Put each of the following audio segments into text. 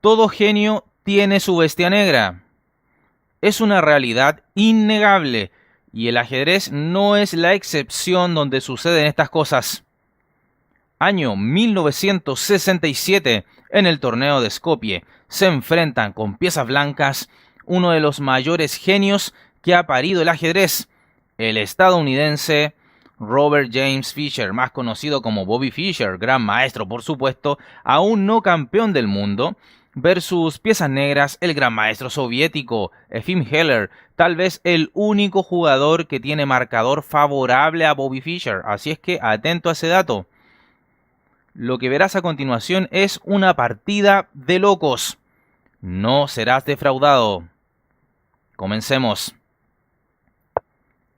Todo genio tiene su bestia negra. Es una realidad innegable y el ajedrez no es la excepción donde suceden estas cosas. Año 1967, en el torneo de Skopje, se enfrentan con piezas blancas uno de los mayores genios que ha parido el ajedrez, el estadounidense Robert James Fischer, más conocido como Bobby Fischer, gran maestro por supuesto, aún no campeón del mundo, versus piezas negras, el gran maestro soviético Efim Heller, tal vez el único jugador que tiene marcador favorable a Bobby Fischer, así es que atento a ese dato. Lo que verás a continuación es una partida de locos. No serás defraudado. Comencemos.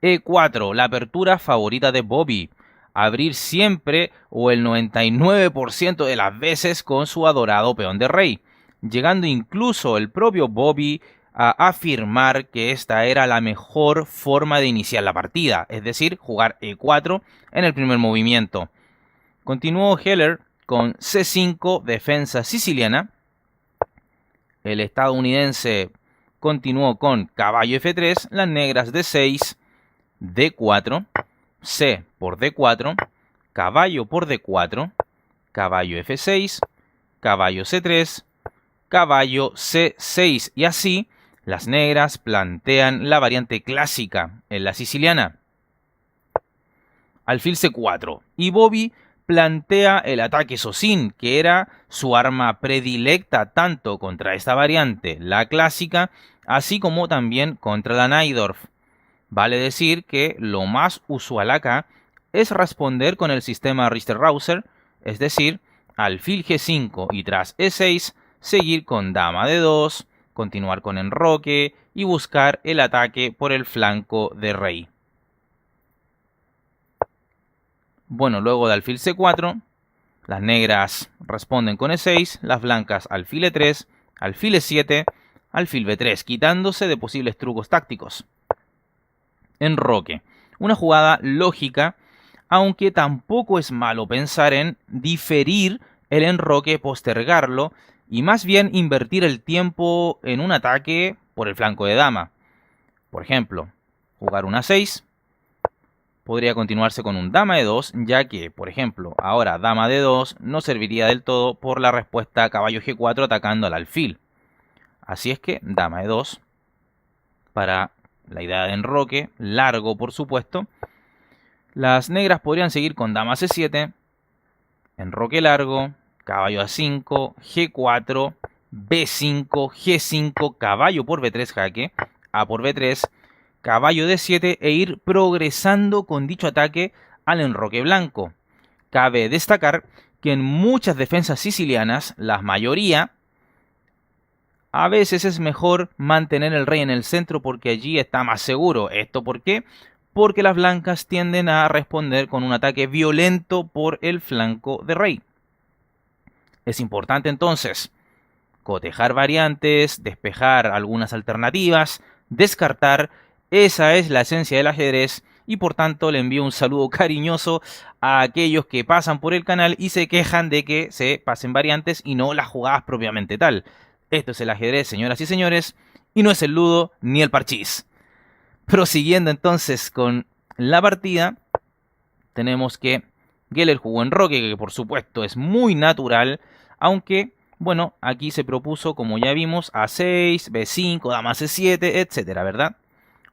E4, la apertura favorita de Bobby. Abrir siempre o el 99% de las veces con su adorado peón de rey, llegando incluso el propio Bobby a afirmar que esta era la mejor forma de iniciar la partida, es decir, jugar E4 en el primer movimiento. Continuó Heller con C5, defensa siciliana. El estadounidense continuó con caballo F3, las negras D6, D4, C por D4, caballo por D4, caballo F6, caballo C3, caballo C6 y así las negras plantean la variante clásica en la siciliana. Alfil C4 y Bobby plantea el ataque Socin, que era su arma predilecta tanto contra esta variante, la clásica, así como también contra la Najdorf. Vale decir que lo más usual acá es responder con el sistema Richter-Rauser, es decir, alfil G5 y tras E6, seguir con dama D2, continuar con enroque y buscar el ataque por el flanco de rey. Bueno, luego de alfil C4, las negras responden con E6, las blancas alfil E3, alfil E7, alfil B3, quitándose de posibles trucos tácticos. Enroque, una jugada lógica, aunque tampoco es malo pensar en diferir el enroque, postergarlo y más bien invertir el tiempo en un ataque por el flanco de dama. Por ejemplo, jugar una 6. Podría continuarse con un dama de 2, ya que, por ejemplo, ahora dama de 2 no serviría del todo por la respuesta caballo G4 atacando al alfil. Así es que dama de 2 para la idea de enroque, largo por supuesto. Las negras podrían seguir con dama C7, enroque largo, caballo A5, G4, B5, G5, caballo por B3 jaque, A por B3, caballo D7 e ir progresando con dicho ataque al enroque blanco. Cabe destacar que en muchas defensas sicilianas, la mayoría, a veces es mejor mantener el rey en el centro porque allí está más seguro. ¿Esto por qué? Porque las blancas tienden a responder con un ataque violento por el flanco de rey. Es importante entonces cotejar variantes, despejar algunas alternativas, descartar. Esa es la esencia del ajedrez y por tanto le envío un saludo cariñoso a aquellos que pasan por el canal y se quejan de que se pasen variantes y no las jugadas propiamente tal. Esto es el ajedrez, señoras y señores, y no es el ludo ni el parchís. Prosiguiendo entonces con la partida, tenemos que Geller jugó enroque, que por supuesto es muy natural, aunque, bueno, aquí se propuso, como ya vimos, A6, B5, dama C7, etcétera, ¿verdad?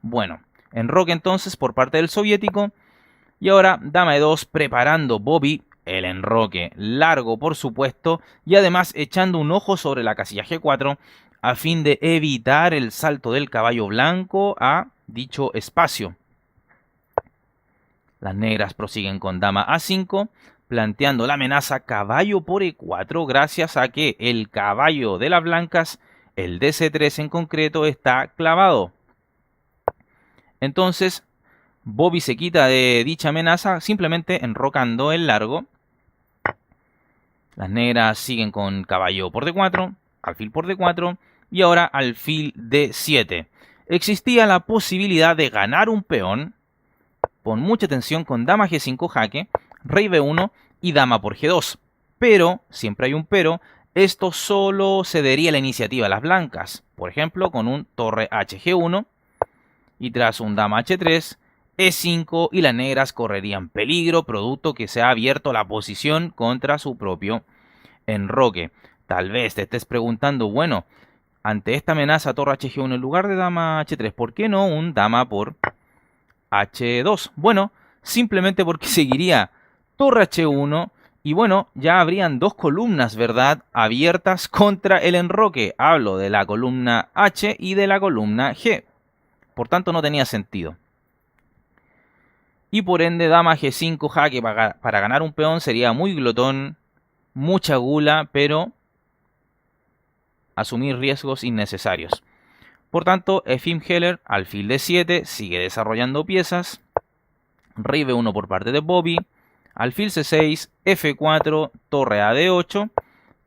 Bueno, enroque entonces por parte del soviético, y ahora dama E2 preparando Bobby el enroque largo, por supuesto, y además echando un ojo sobre la casilla G4 a fin de evitar el salto del caballo blanco a dicho espacio. Las negras prosiguen con dama A5, planteando la amenaza caballo por E4 gracias a que el caballo de las blancas, el DC3 en concreto, está clavado. Entonces, Bobby se quita de dicha amenaza simplemente enrocando el largo. Las negras siguen con caballo por D4, alfil por D4 y ahora alfil D7. Existía la posibilidad de ganar un peón. Pon mucha atención con dama G5 jaque, rey B1 y dama por G2. Pero, siempre hay un pero, esto solo cedería la iniciativa a las blancas, por ejemplo, con un torre hg1 y tras un dama h3, e5 y las negras correrían peligro, producto que se ha abierto la posición contra su propio enroque. Tal vez te estés preguntando, bueno, ante esta amenaza torre hg1 en lugar de dama h3, ¿por qué no un dama por h2? Bueno, simplemente porque seguiría torre h1 y bueno, ya habrían dos columnas, ¿verdad?, abiertas contra el enroque. Hablo de la columna H y de la columna G. Por tanto, no tenía sentido. Y por ende, dama G5 jaque para ganar un peón sería muy glotón, mucha gula, pero asumir riesgos innecesarios. Por tanto, Efim Heller, alfil D7, sigue desarrollando piezas. Rey B1 por parte de Bobby. Alfil C6, F4, torre a D8,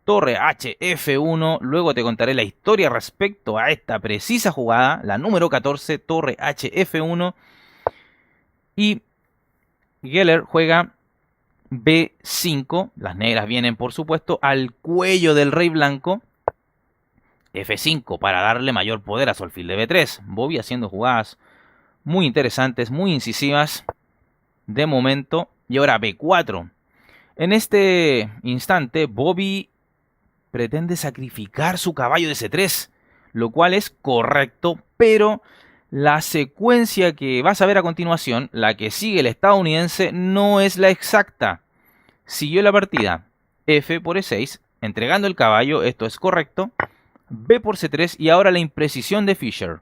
torre H, F1. Luego te contaré la historia respecto a esta precisa jugada, la número 14, torre H, F1. Y Geller juega B5. Las negras vienen, por supuesto, al cuello del rey blanco. F5 para darle mayor poder a su alfil de B3. Bobby haciendo jugadas muy interesantes, muy incisivas de momento. Y ahora B4. En este instante, Bobby pretende sacrificar su caballo de C3, lo cual es correcto, pero la secuencia que vas a ver a continuación, la que sigue el estadounidense, no es la exacta. Siguió la partida F por E6, entregando el caballo, esto es correcto, B por C3 y ahora la imprecisión de Fischer.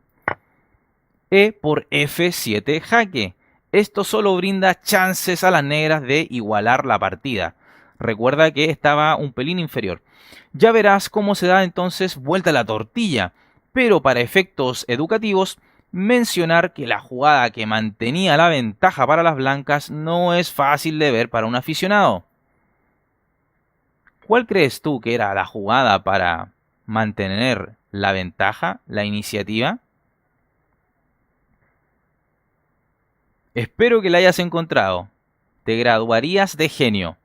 E por F7 jaque. Esto solo brinda chances a las negras de igualar la partida. Recuerda que estaba un pelín inferior. Ya verás cómo se da entonces vuelta la tortilla. Pero para efectos educativos, mencionar que la jugada que mantenía la ventaja para las blancas no es fácil de ver para un aficionado. ¿Cuál crees tú que era la jugada para mantener la ventaja, la iniciativa? Espero que la hayas encontrado. Te graduarías de genio.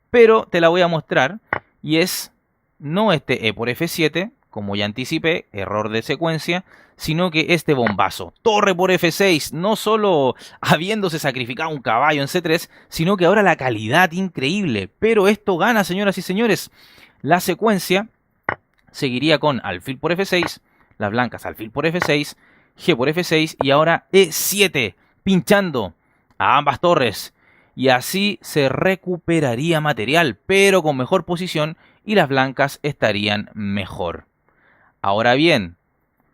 Pero te la voy a mostrar. Y es no este E por F7, como ya anticipé, error de secuencia, sino que este bombazo. Torre por F6, no solo habiéndose sacrificado un caballo en C3, sino que ahora la calidad increíble. Pero esto gana, señoras y señores. La secuencia seguiría con alfil por F6, las blancas alfil por F6, G por F6 y ahora E7. Pinchando a ambas torres y así se recuperaría material, pero con mejor posición y las blancas estarían mejor. Ahora bien,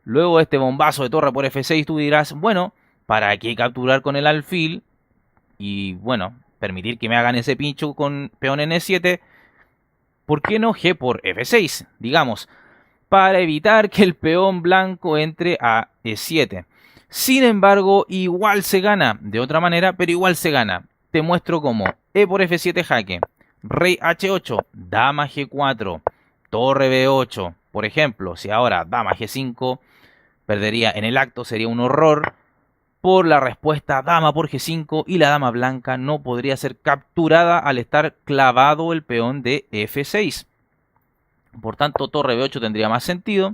luego de este bombazo de torre por F6 tú dirás, bueno, ¿para qué capturar con el alfil? Y bueno, permitir que me hagan ese pincho con peón en E7, ¿por qué no G por F6? Digamos, para evitar que el peón blanco entre a E7. Sin embargo, igual se gana, de otra manera, pero igual se gana. Te muestro cómo. E por F7 jaque, rey H8, dama G4, torre B8. Por ejemplo, si ahora dama G5, perdería en el acto, sería un horror. Por la respuesta dama por G5 y la dama blanca no podría ser capturada al estar clavado el peón de F6. Por tanto, torre B8 tendría más sentido.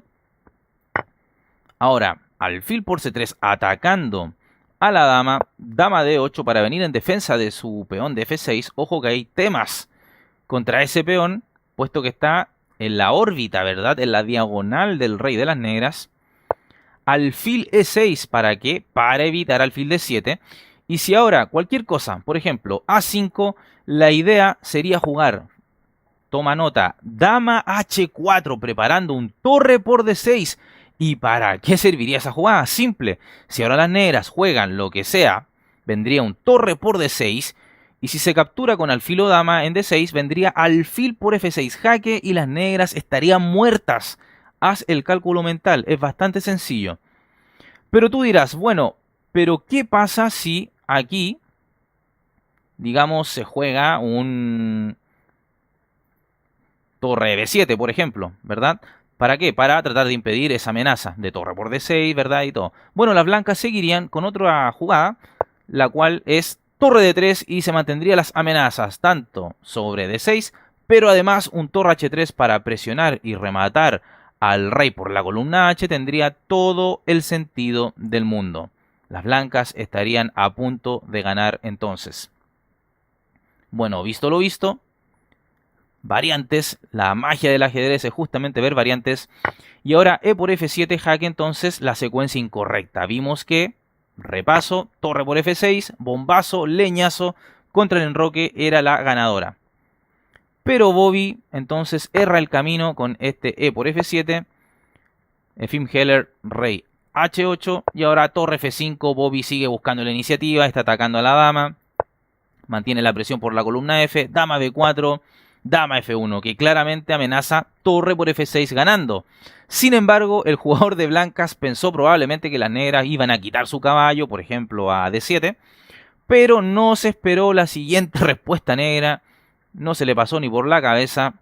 Ahora, alfil por C3 atacando a la dama, dama D8 para venir en defensa de su peón de F6. Ojo que hay temas contra ese peón, puesto que está en la órbita, ¿verdad? En la diagonal del rey de las negras. Alfil E6, ¿para qué? Para evitar alfil D7. Y si ahora cualquier cosa, por ejemplo, A5, la idea sería jugar, toma nota, dama H4 preparando un torre por D6. ¿Y para qué serviría esa jugada? Simple. Si ahora las negras juegan lo que sea, vendría un torre por D6. Y si se captura con alfil o dama en D6, vendría alfil por F6 jaque y las negras estarían muertas. Haz el cálculo mental, es bastante sencillo. Pero tú dirás, bueno, ¿pero qué pasa si aquí, digamos, se juega un torre B7, por ejemplo, ¿verdad? ¿Para qué? Para tratar de impedir esa amenaza de torre por D6, ¿verdad? Y todo. Bueno, las blancas seguirían con otra jugada, la cual es torre D3 y se mantendrían las amenazas tanto sobre D6, pero además un torre h3 para presionar y rematar al rey por la columna h tendría todo el sentido del mundo. Las blancas estarían a punto de ganar entonces. Bueno, visto lo visto, variantes, la magia del ajedrez es justamente ver variantes. Y ahora e por f7 jaque entonces la secuencia incorrecta. Vimos que, repaso, torre por f6, bombazo, leñazo contra el enroque era la ganadora. Pero Bobby entonces erra el camino con este e por f7, Efim Heller, rey h8 y ahora torre f5, Bobby sigue buscando la iniciativa, está atacando a la dama, mantiene la presión por la columna f, dama b4, dama f1, que claramente amenaza torre por f6 ganando. Sin embargo, el jugador de blancas pensó probablemente que las negras iban a quitar su caballo, por ejemplo a d7, pero no se esperó la siguiente respuesta negra, no se le pasó ni por la cabeza.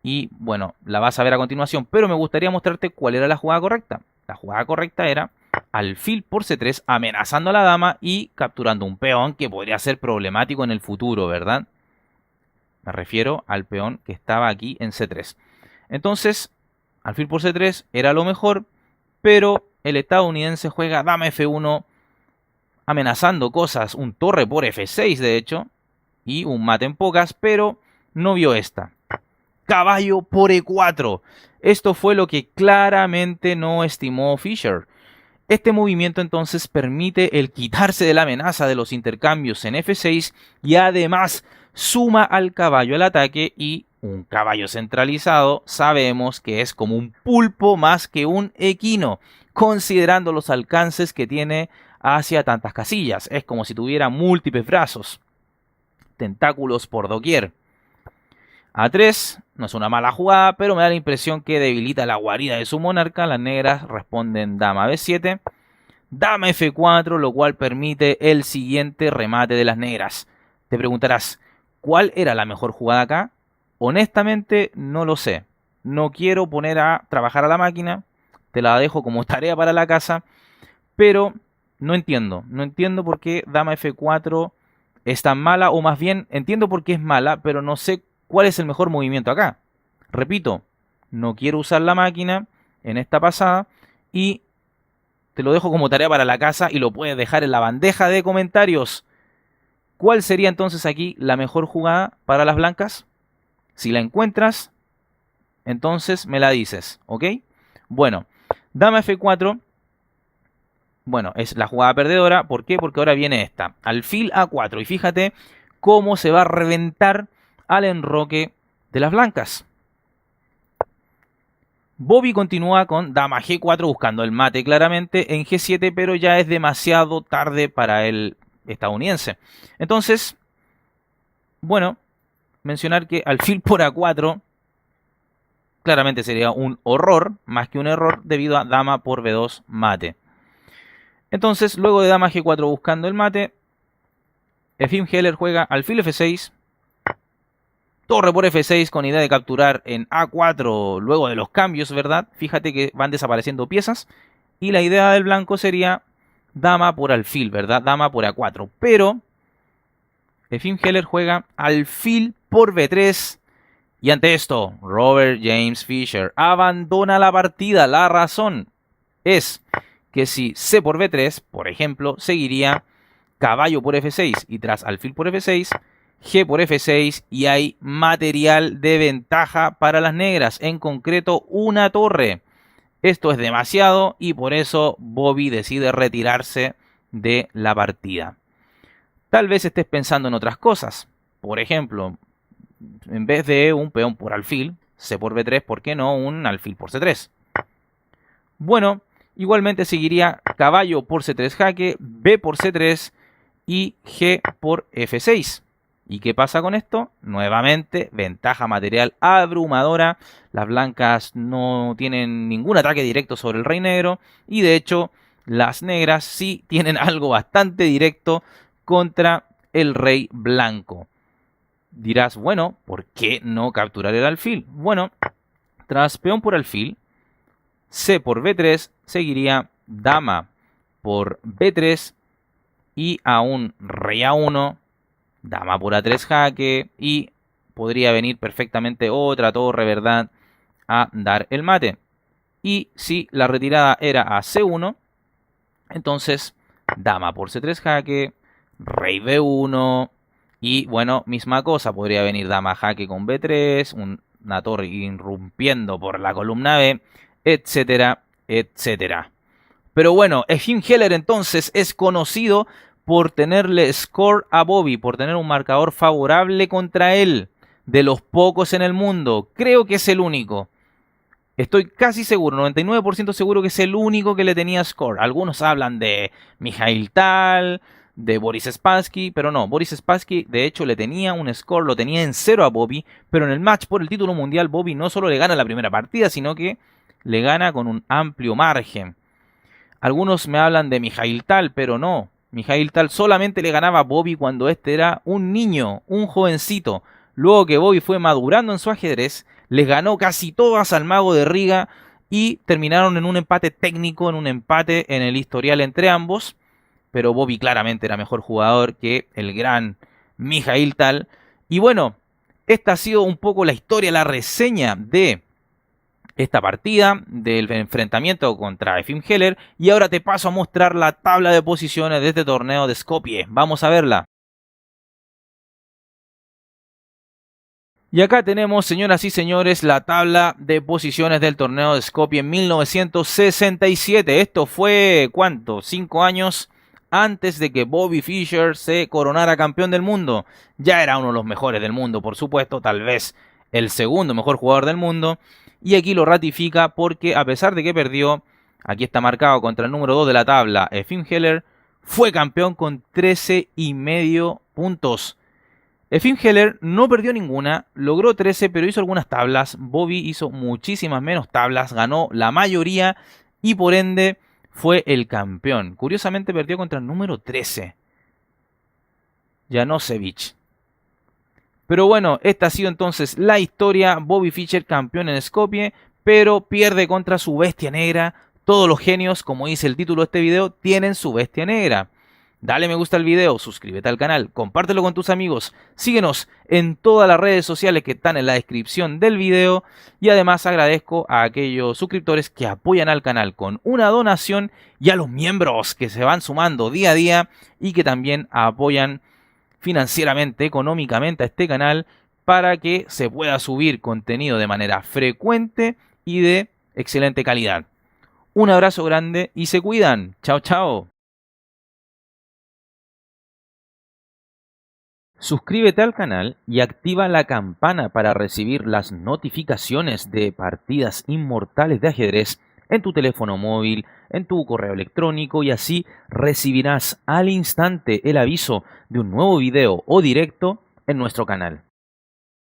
Y bueno, la vas a ver a continuación, pero me gustaría mostrarte cuál era la jugada correcta. La jugada correcta era alfil por c3 amenazando a la dama y capturando un peón que podría ser problemático en el futuro, ¿verdad? Me refiero al peón que estaba aquí en c3. Entonces, alfil por c3 era lo mejor, pero el estadounidense juega dama f1 amenazando cosas, un torre por f6 de hecho, y un mate en pocas, pero no vio esta. Caballo por e4. Esto fue lo que claramente no estimó Fischer. Este movimiento entonces permite el quitarse de la amenaza de los intercambios en f6 y además suma al caballo al ataque, y un caballo centralizado sabemos que es como un pulpo más que un equino, considerando los alcances que tiene hacia tantas casillas. Es como si tuviera múltiples brazos, tentáculos por doquier. A3 no es una mala jugada, pero me da la impresión que debilita la guarida de su monarca. Las negras responden dama b7, dama f4, lo cual permite el siguiente remate de las negras. Te preguntarás, ¿cuál era la mejor jugada acá? Honestamente no lo sé. No quiero poner a trabajar a la máquina, te la dejo como tarea para la casa, pero no entiendo por qué dama f4 es tan mala, o más bien entiendo por qué es mala, pero no sé cuál es el mejor movimiento acá. Repito, no quiero usar la máquina en esta pasada y te lo dejo como tarea para la casa y lo puedes dejar en la bandeja de comentarios. ¿Cuál sería entonces aquí la mejor jugada para las blancas? Si la encuentras, entonces me la dices, ¿ok? Bueno, dama f4, bueno, es la jugada perdedora. ¿Por qué? Porque ahora viene esta, alfil a4, y fíjate cómo se va a reventar al enroque de las blancas. Bobby continúa con dama g4 buscando el mate claramente en g7, pero ya es demasiado tarde para el estadounidense. Entonces, bueno, mencionar que alfil por a4 claramente sería un horror más que un error debido a dama por b2 mate. Entonces, luego de dama g4 buscando el mate, Efim Heller juega alfil f6, torre por f6 con idea de capturar en a4 luego de los cambios, ¿verdad? Fíjate que van desapareciendo piezas. Y la idea del blanco sería dama por alfil, ¿verdad? Dama por a4. Pero Efim Heller juega alfil por b3. Y ante esto, Robert James Fischer abandona la partida. La razón es que si c por b3, por ejemplo, seguiría caballo por f6 y tras alfil por f6, g por f6 y hay material de ventaja para las negras, en concreto una torre. Esto es demasiado y por eso Bobby decide retirarse de la partida. Tal vez estés pensando en otras cosas. Por ejemplo, en vez de un peón por alfil, c por b3, ¿por qué no un alfil por c3? Bueno, igualmente seguiría caballo por c3 jaque, b por c3 y g por f6. ¿Y qué pasa con esto? Nuevamente, ventaja material abrumadora. Las blancas no tienen ningún ataque directo sobre el rey negro. Y de hecho, las negras sí tienen algo bastante directo contra el rey blanco. Dirás, bueno, ¿por qué no capturar el alfil? Bueno, tras peón por alfil, c por b3, seguiría dama por b3 y a un rey a1, dama por a3 jaque y podría venir perfectamente otra torre, ¿verdad?, a dar el mate. Y si la retirada era a C1, entonces dama por C3 jaque, rey B1, y bueno, misma cosa, podría venir dama jaque con B3, una torre irrumpiendo por la columna B, etcétera, etcétera. Pero bueno, Efim Heller entonces es conocido por tenerle score a Bobby, por tener un marcador favorable contra él. De los pocos en el mundo, creo que es el único. Estoy casi seguro, 99% seguro que es el único que le tenía score. Algunos hablan de Mikhail Tal, de Boris Spassky, pero no, Boris Spassky de hecho le tenía un score, lo tenía en 0 a Bobby, pero en el match por el título mundial Bobby no solo le gana la primera partida, sino que le gana con un amplio margen. Algunos me hablan de Mikhail Tal, pero no. Mikhail Tal solamente le ganaba a Bobby cuando este era un niño, un jovencito. Luego que Bobby fue madurando en su ajedrez, les ganó casi todas al mago de Riga y terminaron en un empate técnico, en un empate en el historial entre ambos. Pero Bobby claramente era mejor jugador que el gran Mikhail Tal. Y bueno, esta ha sido un poco la historia, la reseña de esta partida, del enfrentamiento contra Efim Heller, y ahora te paso a mostrar la tabla de posiciones de este torneo de Skopje. Vamos a verla. Y acá tenemos, señoras y señores, la tabla de posiciones del torneo de Skopje en 1967. Esto fue, ¿cuánto? 5 años antes de que Bobby Fischer se coronara campeón del mundo. Ya era uno de los mejores del mundo, por supuesto, tal vez el segundo mejor jugador del mundo. Y aquí lo ratifica porque a pesar de que perdió, aquí está marcado contra el número 2 de la tabla, Efim Heller, fue campeón con 13,5 puntos. Efim Heller no perdió ninguna, logró 13, pero hizo algunas tablas. Bobby hizo muchísimas menos tablas, ganó la mayoría y por ende fue el campeón. Curiosamente perdió contra el número 13, Janošević. Pero bueno, esta ha sido entonces la historia. Bobby Fischer campeón en Skopje, pero pierde contra su bestia negra. Todos los genios, como dice el título de este video, tienen su bestia negra. Dale me gusta al video, suscríbete al canal, compártelo con tus amigos, síguenos en todas las redes sociales que están en la descripción del video y además agradezco a aquellos suscriptores que apoyan al canal con una donación y a los miembros que se van sumando día a día y que también apoyan financieramente, económicamente a este canal para que se pueda subir contenido de manera frecuente y de excelente calidad. Un abrazo grande y se cuidan. Chao, chao. Suscríbete al canal y activa la campana para recibir las notificaciones de partidas inmortales de ajedrez en tu teléfono móvil, en tu correo electrónico y así recibirás al instante el aviso de un nuevo video o directo en nuestro canal.